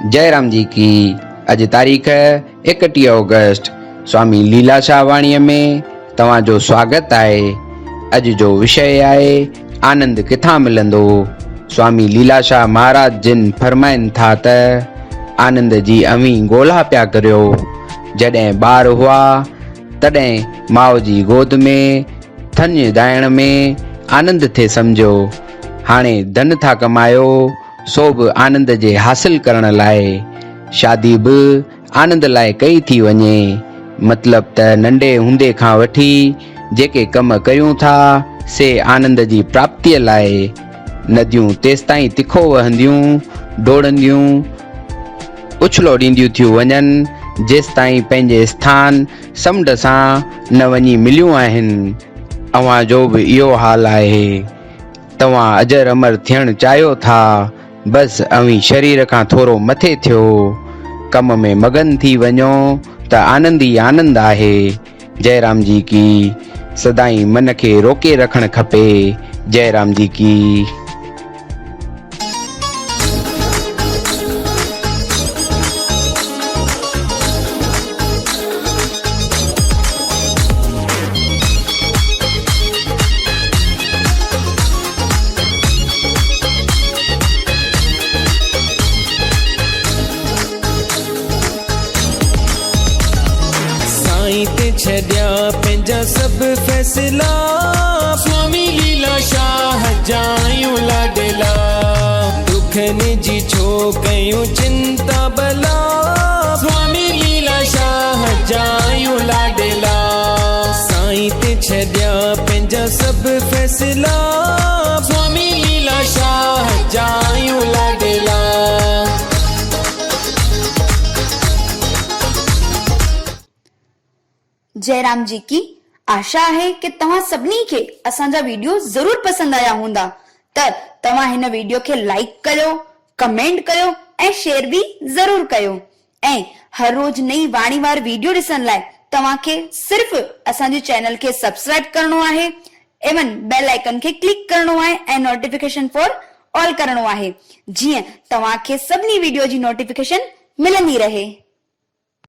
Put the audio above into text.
जयराम जी की। अज तारीख़ 31 ऑगस्ट। स्वामी लीलाशाह वाणीअ में तव्हांजो स्वागत आहे। अज जो विषय आहे आनंद किथां मिलंदो। स्वामी लीलाशाह महाराज जिन फरमाइनि था त आनंद जी अवी ॻोल्हा पिया करियो। जॾहिं ॿार हुआ तॾहिं माउ जी गोद में थञ दाइण में आनंद थे सम्झो। हाणे धन था कमायो सो बि आनंद जे हासिल करण लाइ। शादी बि आनंद लाइ कई थी वञे। मतलब त नंढे हूंदे खां वठी जेके कम कयूं था से आनंद जी प्राप्तिअ लाइ। नदियूं तेसिताईं तिखो वहंदियूं डोड़ंदियूं उछलो ॾींदियूं थियूं वञनि जेसिताईं पंहिंजे स्थान समुंड सां न वञी मिलियूं आहिनि। अव्हां जो बि इहो हाल आहे। तव्हां अजर अमर थियणु चाहियो था, बसि अवी शरीर खां थोरो मथे थियो। कम में मगन थी वञो त आनंद ई आनंद आहे। जयराम जी की। सदाई मन खे रोके रखणु खपे। जयराम जी की। छड्या पंहिंजा सब फैसला स्वामी लीलाशाह जायूं लाडला। दुखनि जी छो कयूं चिंता भला स्वामी लीलाशाह जायूं लाडला। साईं ते छड्या पंहिंजा सब फैसला स्वामी लीलाशाह जायूं लाडला। जयराम जी की। आशा है कि तव्हां सभिनी खे असांजा वीडियो जरूर पसंद आया हूंदा। त तव्हां हिन वीडियो खे लाइक कयो, कमेंट कयो ऐं शेयर भी जरूर कयो। ऐं हर रोज नई वाणीवार वीडियो ॾिसण लाइ तव्हां खे सिर्फ असांजे चैनल खे सब्सक्राइब करणो आहे, एवन बेल आइकन खे क्लिक करणो आहे ऐं नोटिफिकेशन फॉर ऑल करणो आहे, जीअं तव्हां खे सभिनी वीडियो जी नोटिफिकेशन मिलंदी रहे।